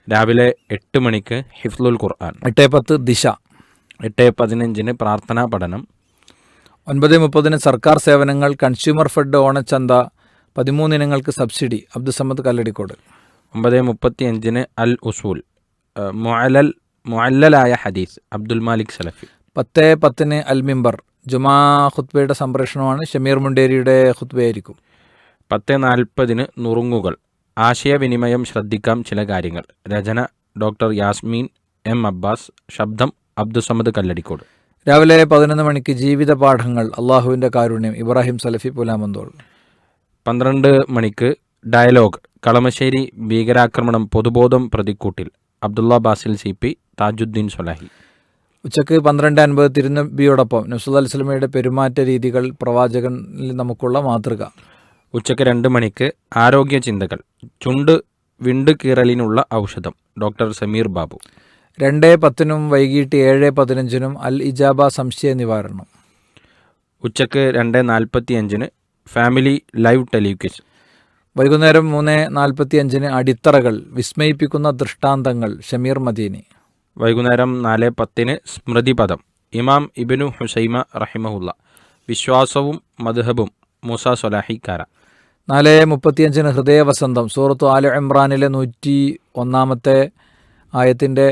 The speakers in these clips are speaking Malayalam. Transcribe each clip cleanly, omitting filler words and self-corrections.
രാവിലെ 8 മണിക്ക് ഹിഫ്ലുൽ ഖുർആൻ. 8:10 ദിശ. 8:15 പ്രാർത്ഥനാ പഠനം. 9:30 സർക്കാർ സേവനങ്ങൾ, കൺസ്യൂമർ ഫെഡ് ഓണച്ചന്ത, 13 ഇനങ്ങൾക്ക് സബ്സിഡി. അബ്ദുസമദ് കല്ലടിക്കോട്. 9:35 അൽ ഉസൂൽ, മുഅല്ലലായ ഹദീസ്, അബ്ദുൽ മാലിക് സലഫി. 10:10 അൽ മിമ്പർ, ജുമാ ഖുത്ബയുടെ സംപ്രേഷണമാണ്. ഷമീർ മുണ്ടേരിയുടെ ഖുത്ബയായിരിക്കും. 10:40 നുറുങ്ങുകൾ, ആശയവിനിമയം ശ്രദ്ധിക്കാം ചില കാര്യങ്ങൾ. രചന ഡോക്ടർ യാസ്മീൻ എം അബ്ബാസ്. ശബ്ദം അബ്ദുസമദ് കല്ലടിക്കോട്. രാവിലെ 11 മണിക്ക് ജീവിത പാഠങ്ങൾ, അള്ളാഹുവിൻ്റെ കാരുണ്യം, ഇബ്രാഹിം സലഫി പുലാമന്തോൾ. 12 മണിക്ക് ഡയലോഗ്, കളമശ്ശേരി ഭീകരാക്രമണം പൊതുബോധം പ്രതിക്കൂട്ടിൽ, അബ്ദുള്ള ബാസിൽ CP, താജുദ്ദീൻ സ്വലാഹി. ഉച്ചക്ക് 12:50 തിരുനബിയോടൊപ്പം, നബി അലൈഹി വസല്ലമയുടെ പെരുമാറ്റ രീതികൾ, പ്രവാചകനിൽ നമുക്കുള്ള മാതൃക. ഉച്ചക്ക് 2 മണിക്ക് ആരോഗ്യ ചിന്തകൾ, ചുണ്ട് വിണ്ട് കീറലിനുള്ള ഔഷധം, ഡോക്ടർ സമീർ ബാബു. 2:10 വൈകിട്ട് 7:15 അൽ ഇജാബ സംശയ നിവാരണം. ഉച്ചക്ക് 2:45 ഫാമിലി ലൈവ് ടെലിവിക്വിസ്. വൈകുന്നേരം 3:45 അടിത്തറകൾ, വിസ്മയിപ്പിക്കുന്ന ദൃഷ്ടാന്തങ്ങൾ, ഷമീർ മദീനി. വൈകുന്നേരം 4:10 സ്മൃതിപദം, ഇമാം ഇബ്നു ഹുസൈമ റഹിമഹുല്ല, വിശ്വാസവും മദ്ഹബും, മൂസ സ്വലാഹിക്കാര. 4:35 ഹൃദയവസന്തം, സൂറത്ത് ആല ഇമ്രാനിലെ 101 ആയത്തിൻ്റെ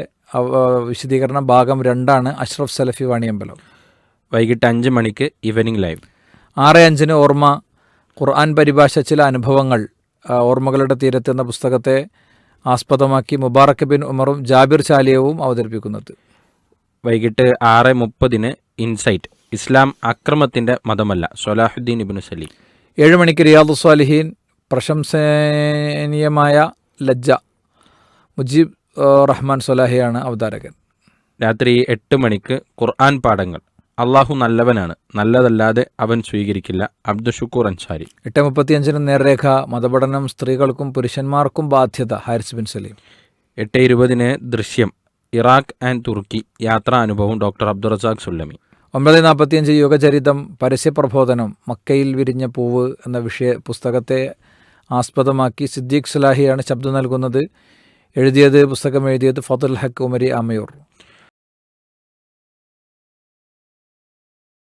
വിശദീകരണ ഭാഗം 2, അഷ്റഫ് സലഫി വാണിയമ്പലം. വൈകിട്ട് 5 മണിക്ക് ഈവനിംഗ് ലൈവ്. 6:05 ഓർമ്മ, ഖുർആൻ പരിഭാഷ ചില അനുഭവങ്ങൾ, ഓർമ്മകളുടെ തീരത്ത് എന്ന പുസ്തകത്തെ ആസ്പദമാക്കി മുബാറക് ബിൻ ഉമറും ജാബിർ ചാലിയവും അവതരിപ്പിക്കുന്നത്. വൈകിട്ട് 6:30 ഇൻസൈറ്റ്, ഇസ്ലാം അക്രമത്തിൻ്റെ മതമല്ല, സ്വലാഹുദ്ദീൻ ഇബ്നു സലീം. 7 മണിക്ക് റിയാദു സ്വാലിഹീൻ, പ്രശംസനീയമായ ലജ്ജ, മുജീബ് റഹ്മാൻ സ്വലാഹിയാണ് അവതാരകൻ. രാത്രി 8 മണിക്ക് ഖുർആൻ പാഠങ്ങൾ, അള്ളാഹു നല്ലവനാണ്, നല്ലതല്ലാതെ അവൻ സ്വീകരിക്കില്ല, അബ്ദുഷുക്കൂർ അൻസാരി. 8:35 നേർരേഖ, മതപഠനം സ്ത്രീകൾക്കും പുരുഷന്മാർക്കും ബാധ്യത, ഹാരിസ് ബിൻ സലീം. 8:20 ദൃശ്യം, ഇറാഖ് ആൻഡ് തുർക്കി യാത്രാ അനുഭവം, ഡോക്ടർ അബ്ദുറസാഖ് സുല്ലമി. 9:45 യുഗചരിതം, പരസ്യപ്രബോധനം, മക്കയിൽ വിരിഞ്ഞ പൂവ് എന്ന പുസ്തകത്തെ ആസ്പദമാക്കി സിദ്ദീഖ് സുലാഹിയാണ് ശബ്ദം നൽകുന്നത്. പുസ്തകം എഴുതിയത് ഫതുൽ ഹക്ക് ഉമരി ആമയൂർ.